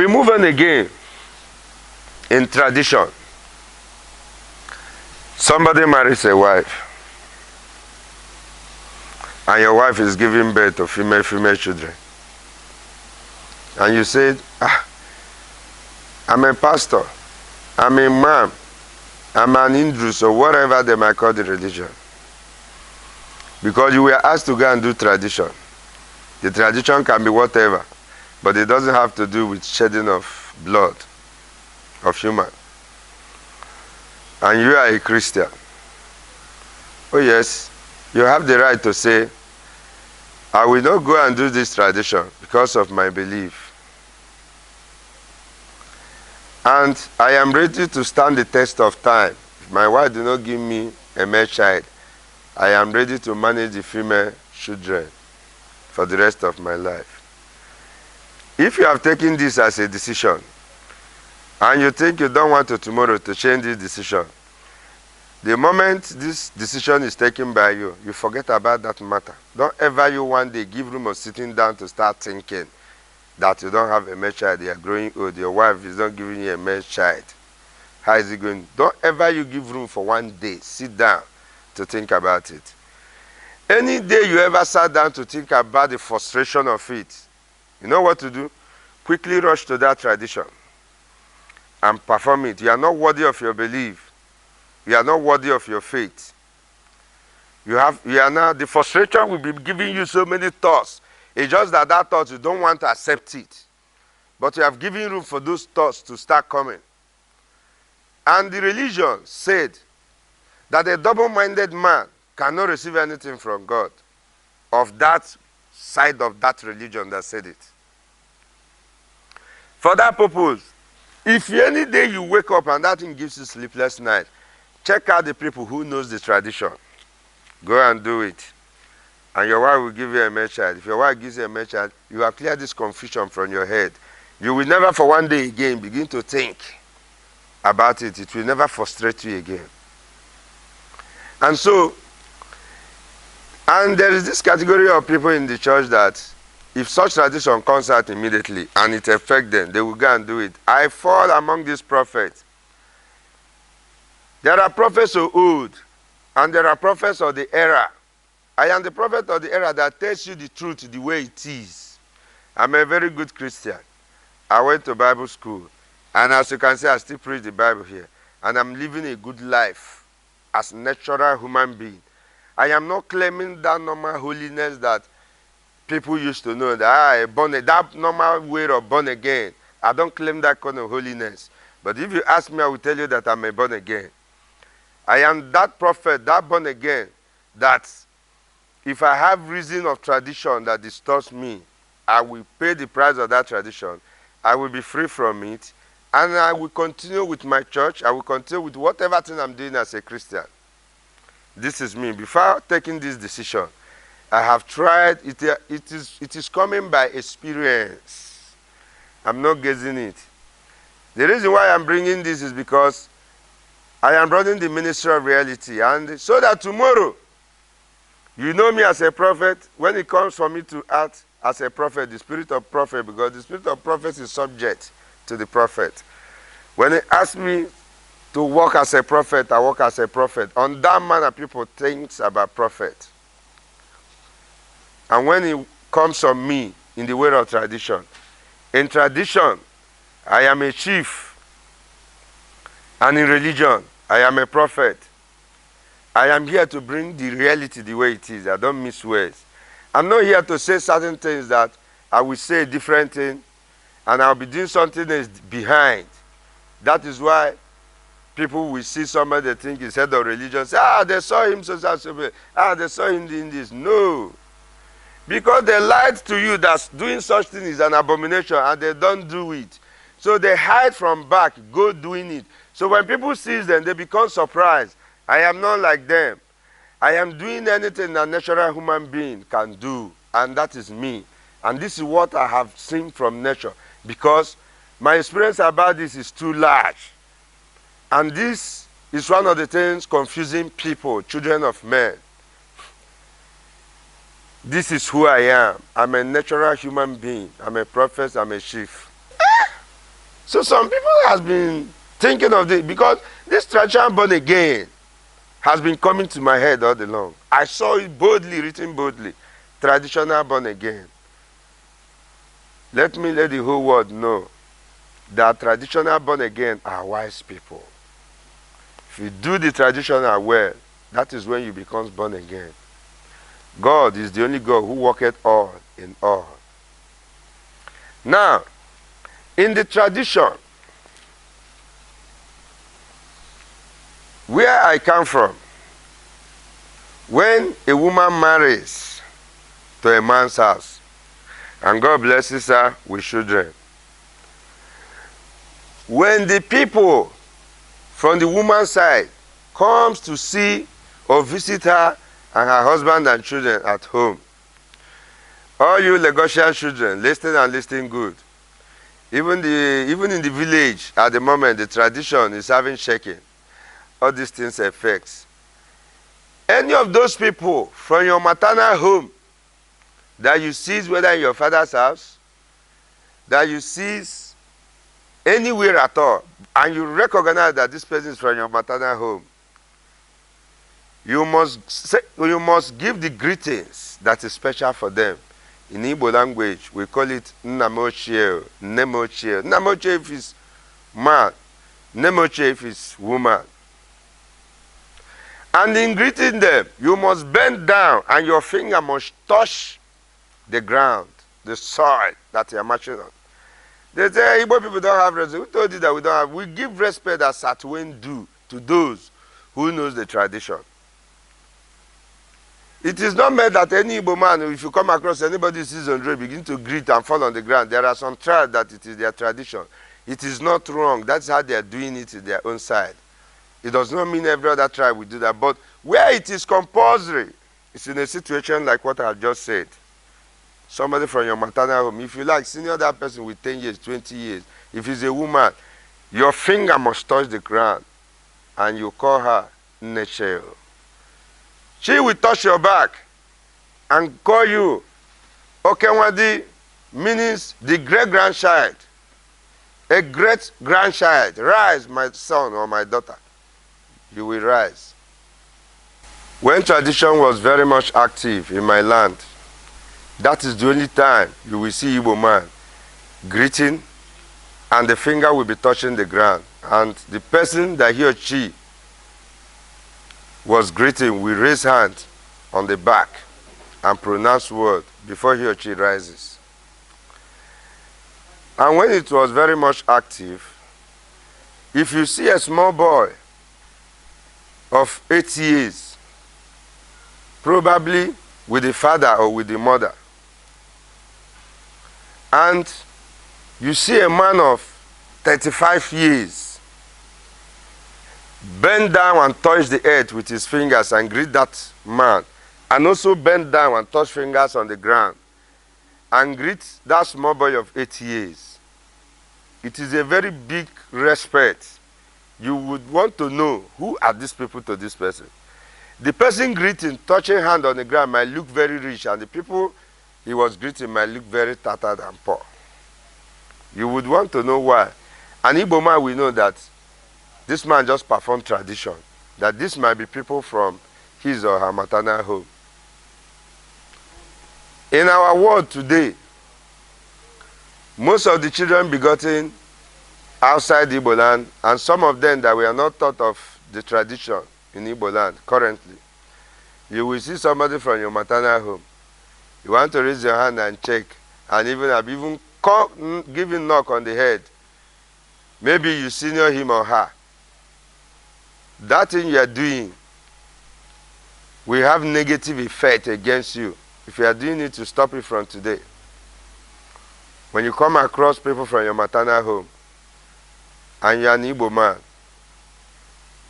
We move on again in tradition. Somebody marries a wife, and your wife is giving birth to female children. And you said, I'm a pastor, I'm a imam, I'm an Indus, or whatever they might call the religion. Because you were asked to go and do tradition. The tradition can be whatever, but it doesn't have to do with shedding of blood of human. And you are a Christian. Oh yes, you have the right to say, I will not go and do this tradition because of my belief. And I am ready to stand the test of time. If my wife do not give me a male child, I am ready to manage the female children for the rest of my life. If you have taken this as a decision, and you think you don't want to tomorrow to change this decision, the moment this decision is taken by you, you forget about that matter. Don't ever you one day give room of sitting down to start thinking that you don't have a male child, you are growing old, your wife is not giving you a male child. How is it going? Don't ever you give room for one day, sit down to think about it. Any day you ever sat down to think about the frustration of it, you know what to do? Quickly rush to that tradition and perform it. You are not worthy of your belief. You are not worthy of your faith. You are now, the frustration will be giving you so many thoughts. It's just that thought you don't want to accept it. But you have given room for those thoughts to start coming. And the religion said that a double-minded man cannot receive anything from God. Of that side of that religion that said it. For that purpose, if any day you wake up and that thing gives you sleepless night, check out the people who knows the tradition. Go and do it. And your wife will give you a male child. If your wife gives you a male child, you have cleared this confusion from your head. You will never for one day again begin to think about it. It will never frustrate you again. And so, and there is this category of people in the church that if such tradition comes out immediately and it affects them, they will go and do it. I fall among these prophets. There are prophets of old, and there are prophets of the era. I am the prophet of the era that tells you the truth the way it is. I'm a very good Christian. I went to Bible school, and as you can see, I still preach the Bible here. And I'm living a good life as a natural human being. I am not claiming that normal holiness that people used to know, that that normal way of born again. I don't claim that kind of holiness. But if you ask me, I will tell you that I'm a born again. I am that prophet, that born again, that if I have reason of tradition that disturbs me, I will pay the price of that tradition. I will be free from it. And I will continue with my church. I will continue with whatever thing I'm doing as a Christian. This is me. Before taking this decision, I have tried. It is coming by experience. I'm not guessing it. The reason why I'm bringing this is because I am running the Ministry of Reality. And so that tomorrow, you know me as a prophet. When it comes for me to act as a prophet, the spirit of prophet, because the spirit of prophet is subject to the prophet. When he asks me to walk as a prophet, I walk as a prophet. On that manner, people think about prophet. And when it comes on me in the way of tradition, in tradition, I am a chief. And in religion, I am a prophet. I am here to bring the reality the way it is. I don't miss words. I'm not here to say certain things that I will say a different thing and I'll be doing something else behind. That is why people will see somebody they think is head of religion, say, they saw him so. They saw him doing this. No. Because they lied to you that doing such thing is an abomination and they don't do it. So they hide from back, go doing it. So when people see them, they become surprised. I am not like them. I am doing anything a natural human being can do, and that is me. And this is what I have seen from nature, because my experience about this is too large. And this is one of the things confusing people, children of men. This is who I am. I'm a natural human being. I'm a prophet, I'm a chief. So some people has been thinking of this because this traditional born again has been coming to my head all along. I saw it boldly, written boldly. Traditional born again. Let me let the whole world know that traditional born again are wise people. If you do the traditional well, that is when you become born again. God is the only God who worketh all in all. Now, in the tradition, where I come from, when a woman marries to a man's house, and God blesses her with children, when the people from the woman's side comes to see or visit her and her husband and children at home, all you Lagosian children, listen good. Even in the village at the moment, the tradition is having shaking. All these things affects. Any of those people from your maternal home that you see, whether in your father's house, that you see anywhere at all, and you recognize that this person is from your maternal home, you must give the greetings that is special for them. In Igbo language, we call it Nnamochie, Nnemochie. Nnamochie if it's man, Nnemochie if it's woman. And in greeting them, you must bend down and your finger must touch the ground, the soil that you are marching on. They say Igbo people don't have respect. Who told you that we don't have? We give respect as Satwen do to those who knows the tradition. It is not meant that any Igbo man, if you come across anybody who sees on the road, begin to greet and fall on the ground. There are some tribes that it is their tradition. It is not wrong. That's how they are doing it in their own side. It does not mean every other tribe will do that. But where it is compulsory, it's in a situation like what I have just said. Somebody from your maternal home, if you like, senior that person with 10 years, 20 years, if it's a woman, your finger must touch the ground and you call her Necheo. She will touch your back and call you Okenwadi, means the great-grandchild. A great-grandchild. Rise, my son or my daughter. You will rise. When tradition was very much active in my land, that is the only time you will see Igbo man greeting and the finger will be touching the ground. And the person that he or she was greeting will raise hand on the back and pronounce word before he or she rises. And when it was very much active, if you see a small boy of 8 years, probably with the father or with the mother, and you see a man of 35 years, bend down and touch the earth with his fingers and greet that man, and also bend down and touch fingers on the ground and greet that small boy of 8 years. It is a very big respect. You would want to know who are these people to this person. The person greeting, touching hand on the ground might look very rich, and the people he was greeting might look very tattered and poor. You would want to know why. An Igbo man will know that this man just performed tradition, that this might be people from his or her maternal home. In our world today, most of the children begotten outside Igbo land, and some of them that were not taught of the tradition in Igbo land currently, you will see somebody from your maternal home. You want to raise your hand and check, and even give him knock on the head. Maybe you senior him or her. That thing you are doing will have negative effect against you if you are doing it to stop it from today. When you come across people from your maternal home and you are an Igbo man,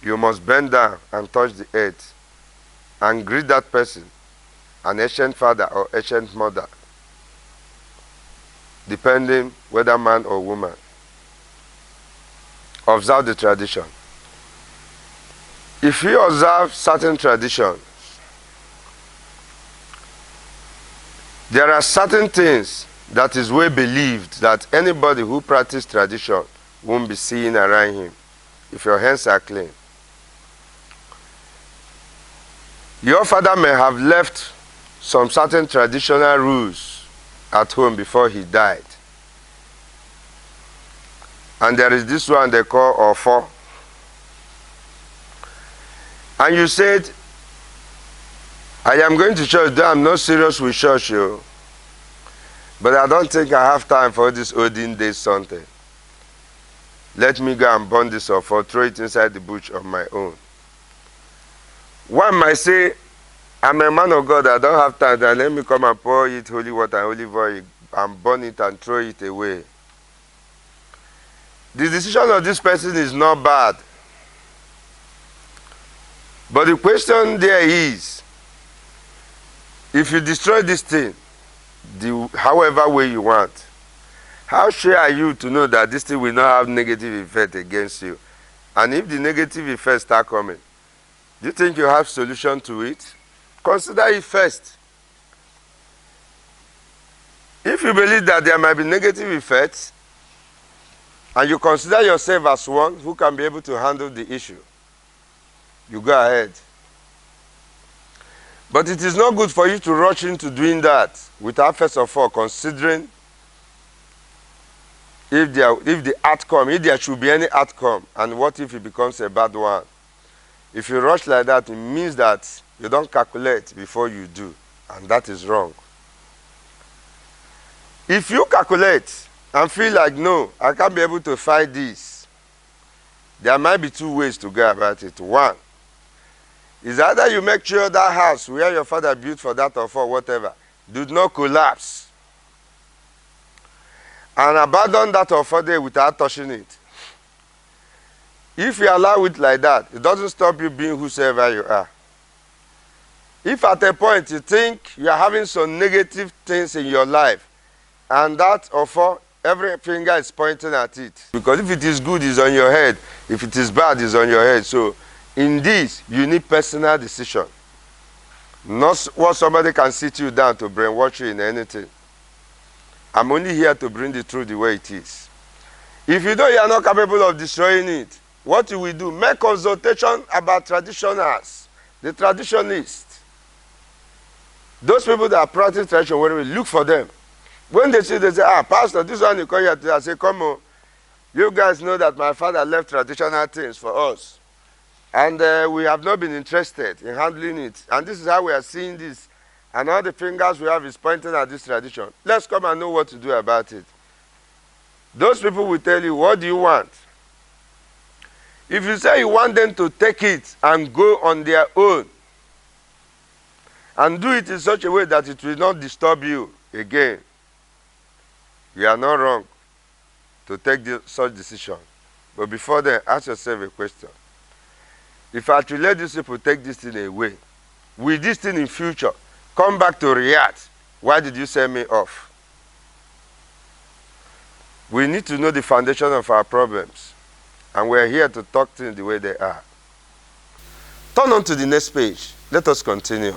you must bend down and touch the earth and greet that person, an ancient father or ancient mother, depending whether man or woman. Observe the tradition. If you observe certain traditions, there are certain things that is well believed that anybody who practices tradition won't be seen around him if your hands are clean. Your father may have left some certain traditional rules at home before he died. And there is this one they call ofo. And you said, I am going to church, though I'm not serious with church, but I don't think I have time for this olden days something. Let me go and burn this off or throw it inside the bush on my own. One might say, I'm a man of God, I don't have time, then let me come and pour it holy water and olive oil and burn it and throw it away. The decision of this person is not bad. But the question there is, if you destroy this thing, however way you want, how sure are you to know that this thing will not have negative effect against you? And if the negative effects start coming, do you think you have solution to it? Consider it first. If you believe that there might be negative effects, and you consider yourself as one who can be able to handle the issue, you go ahead. But it is not good for you to rush into doing that without first of all considering if there should be any outcome, and what if it becomes a bad one. If you rush like that, it means that you don't calculate before you do, and that is wrong. If you calculate and feel like, no, I can't be able to fight this, there might be two ways to go about it. One is either you make sure that house where your father built for that or for whatever do not collapse and abandon that or for there without touching it. If you allow it like that, it doesn't stop you being whosoever you are. If at a point you think you are having some negative things in your life and that or for every finger is pointing at it, because if it is good, it's on your head. If it is bad, it's on your head. So in this, you need personal decision. Not what somebody can sit you down to brainwash you in anything. I'm only here to bring the truth the way it is. If you know you are not capable of destroying it, what you will do? Make consultation about traditionals, the traditionists. Those people that practice tradition, whatever, look for them. When they see, they say, Pastor, this one you come here today. I say, come on. You guys know that my father left traditional things for us. And we have not been interested in handling it. And this is how we are seeing this. And all the fingers we have is pointing at this tradition. Let's come and know what to do about it. Those people will tell you, what do you want? If you say you want them to take it and go on their own, and do it in such a way that it will not disturb you again, you are not wrong to take such decision. But before then, ask yourself a question. If I should let these people take this thing away, will this thing in future come back to react? Why did you send me off? We need to know the foundation of our problems. And we're here to talk things the way they are. Turn on to the next page. Let us continue.